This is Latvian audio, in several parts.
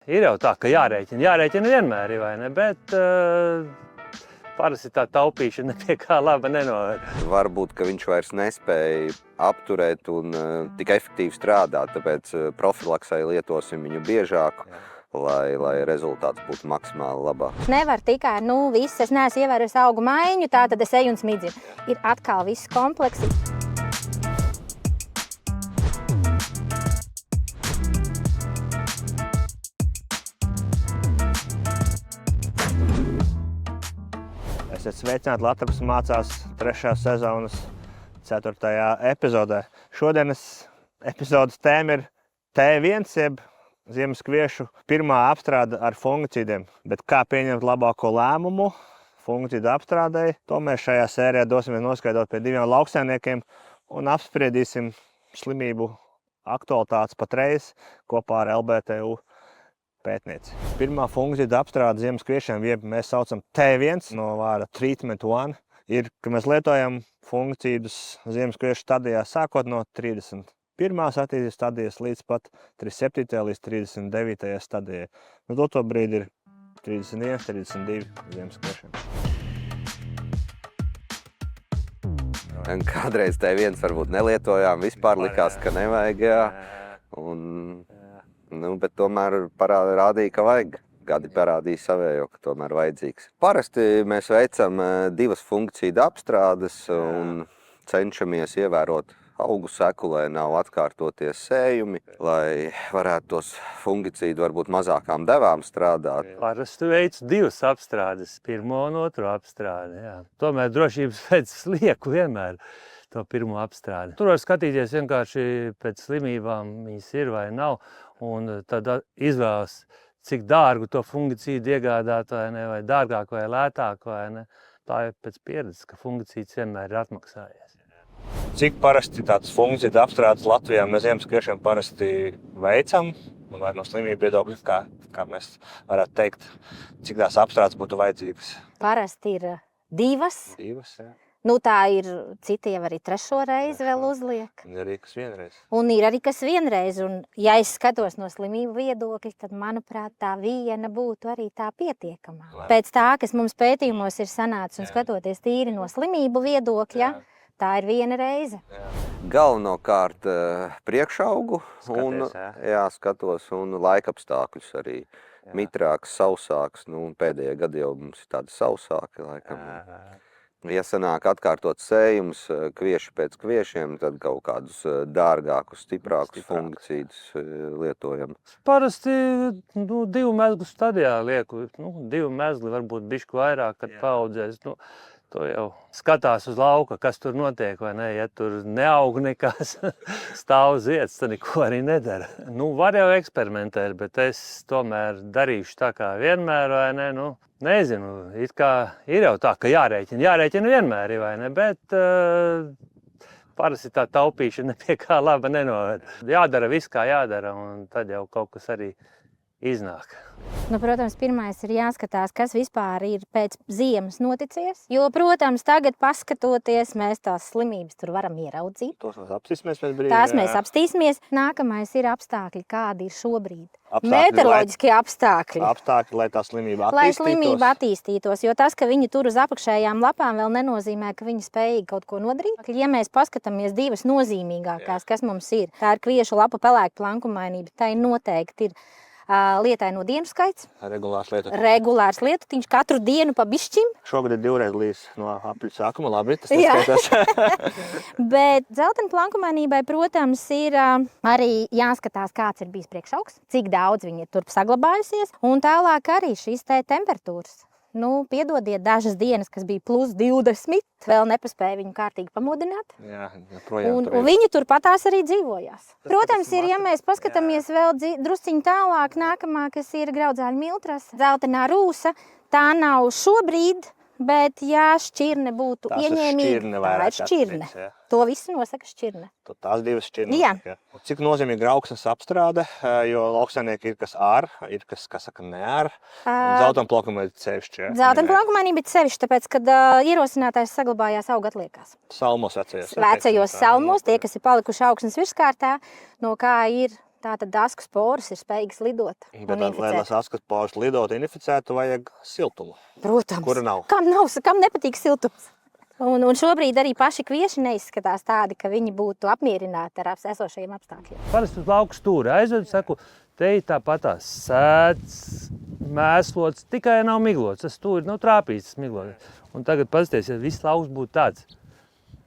Ir jau tā, ka jārēķina vienmēr, vai ne? Bet parasti tā taupīšana pie kā laba nenoved. Varbūt, ka viņš vairs nespēja apturēt un tik efektīvi strādāt, tāpēc profilaksei lietosim viņu biežāk, lai rezultāts būtu maksimāli labāks. Nevar tikai, viss, es neesmu ievērojis augu maiņu, tā tad es eju un smidzinu. Ir atkal viss komplekss. Esiet sveicināti, Latvijas mācās 3. sezonas 4. epizodē. Šodienas epizodes tēma ir T1, jeb ziemaskviešu pirmā apstrāde ar fungicīdiem. Bet kā pieņemt labāko lēmumu fungicīdu apstrādēji, to mēs šajā sērijā dosimies noskaidrot pie 2 lauksaimniekiem un apspriedīsim slimību aktualitātes patreiz kopā ar LBTU pētnieci. Pirmā fungicīda apstrāde ziemaskviešiem, jeb mēs saucam T1 no vārda treatment 1, ir, ka mēs lietojam fungicīdus ziemaskviešu stadijā sākot no 31. attīstības stadijas līdz pat 37. līdz 39. stadijai. To brīdi ir 31, 32 ziemaskviešiem. Kādreiz T1 varbūt nelietojām, vispār likās, ka nevajag, bet tomēr rādīja, ka vajag. Gadi parādīja savējo, ka tomēr vajadzīgs. Parasti mēs veicam 2 fungicīdu apstrādes un cenšamies ievērot augu seku, lai nav atkārtoties sējumi, lai varētu tos fungicīdu varbūt mazākām devām strādāt. Parasti veic 2 apstrādes, pirmo un otro apstrādi. Jā. Tomēr drošības pēc lieku vienmēr to pirmo apstrādi. Tur var skatīties vienkārši pēc slimībām, viņas ir vai nav, un tad izvēlas, cik dārgu to fungicīdu iegādāt, vai dārgāk vai lētāk. Tā ir pēc pieredzes, ka fungicīds vienmēr ir atmaksājies. Cik parasti tāds fungicīdu apstrādes Latvijā mēs ziemaskviešiem parasti veicam? Vai no slimību viedokļa, kā mēs varētu teikt, cik tās apstrādes būtu vajadzīgas? Parasti ir 2. 2, jā. Tā ir, citi jau arī 3. reizi vēl uzliek. Un ir arī kas vienreiz. Un ir arī kas vienreiz. Un, ja es skatos no slimību viedokļa, tad, manuprāt, tā viena būtu arī tā pietiekamā. Pēc tā, kas mums pētījumos ir sanācis un skatoties tīri no slimību viedokļa, tā ir viena reize. Galvenokārt priekšaugu skatos un laikapstākļus arī. Mitrāks, sausāks, pēdējie gadi jau mums ir tādi sausāki laikam. Ja sanāk atkārtot sējums kvieši pēc kviešiem, tad kaut kādus dārgākus, stiprākus fungicīdus lietojam. Parasti 2 mezglu stadijā lieku. 2 mezgli varbūt bišķi vairāk, kad paaudzēs. To jau skatās uz lauka, kas tur notiek, vai ne? Ja tur neaug nekas, stāv zieds, tad neko arī nedara. Var jau eksperimentēt, bet es tomēr darīšu tā kā vienmēr, vai ne? Nezinu, it kā ir jau tā, ka jārēķina vienmēr, vai ne? Bet parasti tā taupīšana pie kā laba nenoved. Jādara viss, kā jādara, un tad jau kaut kas arī iznāk. Protams, pirmais ir jāskatās, kas vispār ir pēc ziemas noticies. Jo, protams, tagad paskatoties, mēs tās slimības tur varam ieraudzīt. Tos mēs apstīsimies pēc brīža. Tās mēs apstīsimies. Nākamais ir apstākļi, kādi ir šobrīd. Meteoroloģiskie apstākļi. Apstākļi, lai tā slimība attīstītos. Lai slimība attīstītos, jo tas, ka viņi tur uz apakšējām lapām vēl nenozīmē, ka viņi spējīgi kaut ko nodarīt. Ja mēs paskatāmies 2 nozīmīgākās, kas mums ir, tā ir kviešu lapu pelēku plankumainība, tai noteikti ir lietaino dienu skaits. Regulārs lietutiņš katru dienu pa bišķim. Šogad ir 2 reizes līdz no apļu sākuma, labi, tas neskaitās. Bet dzeltenu plankumainībai, protams, ir arī jāskatās, kāds ir bijis priekšaugs, cik daudz viņi ir turp saglabājusies, un tālāk arī šīs temperatūras. Piedodiet, dažas dienas, kas bija plus 20, vēl nepaspēja viņu kārtīgi pamodināt. Un viņi turpatās arī dzīvojās. Protams, ja mēs paskatāmies vēl drusciņu tālāk, nākamā, kas ir graudzāļu miltrasa, dzeltenā rūsa, tā nav šobrīd, bet ja šķirne būtu ieņēmīga, tā ir šķirne. To visu nosaka šķirne. Tās 2 šķirnes. Jā. Cik nozīmīga augsnes apstrāde, jo lauksaimnieki ir kas ar, ir kas saka ne ar. Dzeltenplakumainība ir sevišķi. Dzeltenplakumainība ir sevišķi, tāpēc, kad ierosinātājs saglabājās auga atliekās. Salmos vecajos. Vecajos salmos, tie, kas ir palikuši augsnes virskārtā, no kā ir Tātad asku sporas ir spējīgas lidot un Bet, lai inficēt. tas askas pāris lidot inficētu, vajag siltumu. Protams. Kura nav? Kam nepatīk siltums? Un šobrīd arī paši kvieši neizskatās tādi, ka viņi būtu apmierināti ar esošajiem apstākļiem. Parasti uz lauku stūri aizvedu, saku, te ir tāpatās sēdz, mēslots, tikai nav miglots. Tas stūri nav trāpījis, tas miglots. Un tagad pasties, ja viss lauks būtu tāds,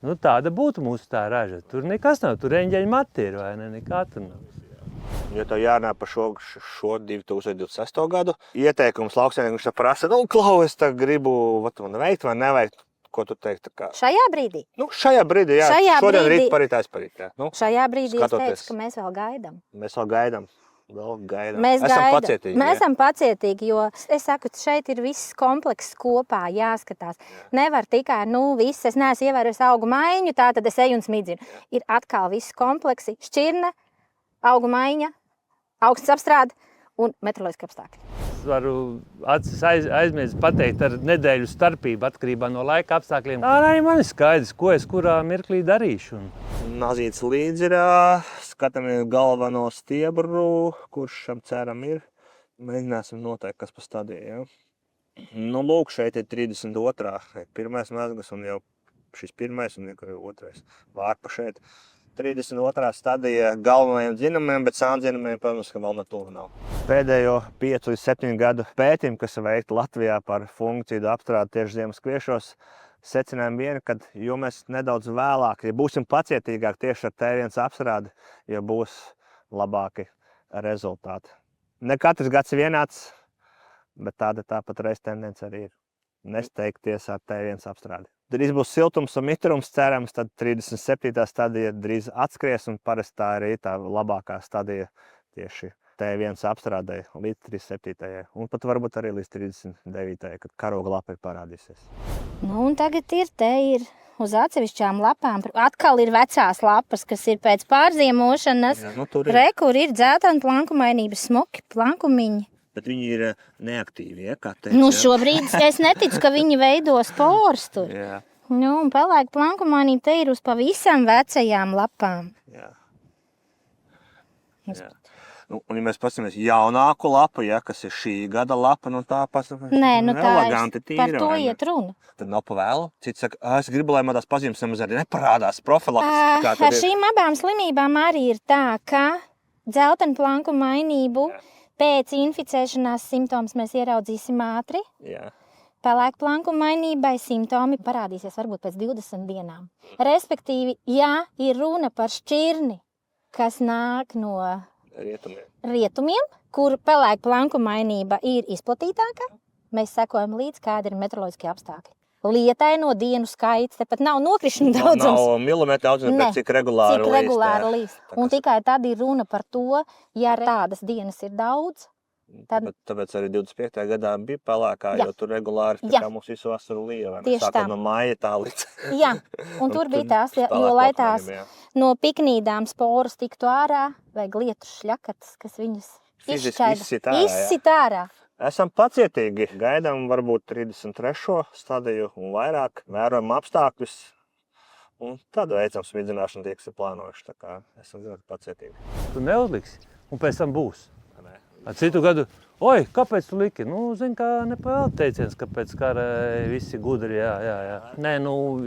nu tāda būtu mūsu tā raža. Tur nekas nav, tur reņģeļi mati ir, vai ne? Nekā tur nav. Ja tev jārunā par šo 2026. gadu, ieteikums lauksaimniekiem, kurš prasa, nu, Klau, es tā gribu, man veikt vai neveikt, ko tu teiktu? Šajā brīdī? Nu, šajā brīdī, jā. Šodien rīt parīt aizparīt, jā. Nu, šajā brīdī skatoties. es teicu, ka mēs vēl gaidām. Mēs vēl gaidām. Mēs esam pacietīgi. Mēs esam pacietīgi, jo es saku, šeit ir viss komplekss kopā jāskatās. Nevar tikai, viss, es neesmu ievērojis augu maiņu, tā tad es eju un smidzinu. Ir atkal viss kompleksi, šķirne, augu maiņa, augsts apstrāde un meteoroloģiski apstākļi. Es varu aizmirst pateikt ar nedēļu starpību atkarībā no laika apstākļiem. Tā arī man ir skaidrs, ko es kurā mirklī darīšu. Nazīts līdzi ir, skatāmies galveno stiebru, kurš šam ceram ir. Mēģināsim noteikt, kas pa stadiju, ja? Nu, lūk, šeit ir 32. Pirmais mezgas un jau šis pirmais un jau otrais vārpa šeit. 32. stadija galvenajiem dzinumiem, bet sāndzinumiem, protams, ka vēl netuvu nav. Pēdējo 5 līdz 7 gadu pētījumi, kas ir veikti Latvijā par fungicīdu apstrādi tieši ziemas kviešos, secinājumi vieni, ka jo mēs nedaudz vēlāk, ja būsim pacietīgāki tieši ar T1 apstrādi, jo būs labāki rezultāti. Ne katrs gads ir vienāds, bet tāpat reiz tendence arī ir nesteigties ar T1 apstrādi. Drīz būs siltums un mitrums, cerams, tad 37. stadija drīz atskries, un parasti tā arī tā labākā stadija tieši T1 apstrādē līdz 37. un pat varbūt arī līdz 39. kad karoga lapa ir parādīsies. Un tagad ir uz atsevišķām lapām. Atkal ir vecās lapas, kas ir pēc pārziemošanas. Jā, tur ir. Kur ir dzētana plankumainības smuki plankumiņi. Bet viņi ir neaktīvi, ja, kā teica. Šobrīd es neticu, ka viņi veido spors tur. Jā. Un pelēka plankumainība te ir uz pavisam vecajām lapām. Jā. Jā. Un ja mēs paskatāmies jaunāku lapu, ja, kas ir šī gada lapa, tā eleganti tīra. Par to iet runa. Tad nav pa vēlu. Cits saka, es gribu, lai man tās pazīmes nemaz arī neparādās profilaks. Ar šīm abām slimībām arī ir tā, ka dzeltenu plankumainību pēc inficēšanās simptomus mēs ieraudzīsim ātri. Jā. Pelēka plankumainībai simptomi parādīsies varbūt pēc 20 dienām. Respektīvi, ja ir runa par šķirni, kas nāk no rietumiem, kur pelēka plankumainība ir izplatītāka, mēs sekojam līdz, kādi ir meteoroloģiskie apstākļi. Lietaino dienu skaits, tepat nav nokrišņu daudzums. Nav milimetru daudzums, bet cik regulāri līst. Un tikai tad ir runa par to, ja tādas dienas ir daudz. Tāpēc arī 25. gadā bija pelēkā, jo tur regulāri mums visu vasaru lija. Sākot no māja tā līdz. Jā, un tur bija tās, jo lai tās no piknīdām sporas tiktu ārā, vajag lietus šļakatas, kas viņas izsit ārā. Esam pacietīgi, gaidām varbūt 33. stadiju un vairāk, vērojam apstākļus. Un tad veicam smidzināšanu tie, kas ir plānojuši. Tā kā esam ļoti pacietīgi. Tu neuzliksi, un pēc tam būs. Citu gadu, oi, kāpēc tu liki? Zini, kā nepavēl teiciens, kāpēc kara visi gudri, jā. Nē,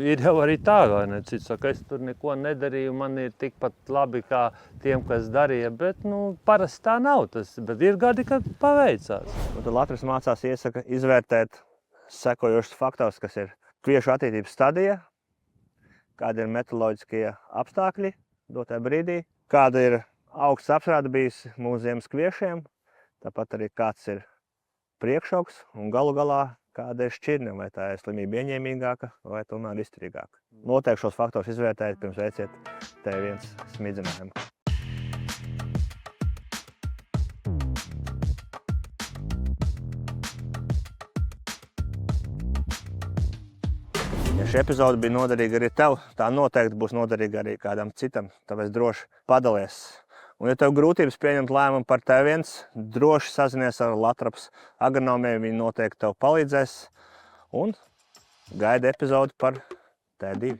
ir jau arī tā, vai ne? Cits saka, es tur neko nedarīju, man ir tikpat labi kā tiem, kas darīja, bet, parasti tā nav tas, bet ir gadi, kad paveicās. Tad Latvijas mācās iesaka izvērtēt sekojošus faktors, kas ir kviešu attīstības stadija, kādi ir meteoroloģiskie apstākļi dotajā brīdī, kāda ir augsts apstrāde bijis mūsu ziemas kviešiem, tāpat arī kāds ir priekšaugs un galu galā kāda ir šķirne, vai tā ir slimība ieņēmīgāka vai tomēr izturīgāka. Noteikti šos faktorus izvērtējiet pirms veiciet T1 smidzinājumu. Ja šī epizode bija noderīga arī tev, tā noteikti būs noderīga arī kādam citam, tāpēc droši padalies. Un, ja tev grūtības pieņemt lēmumu par T1, droši sazinies ar Latrapas agronomiem, viņi noteikti tev palīdzēs. Un gaida epizodi par T2.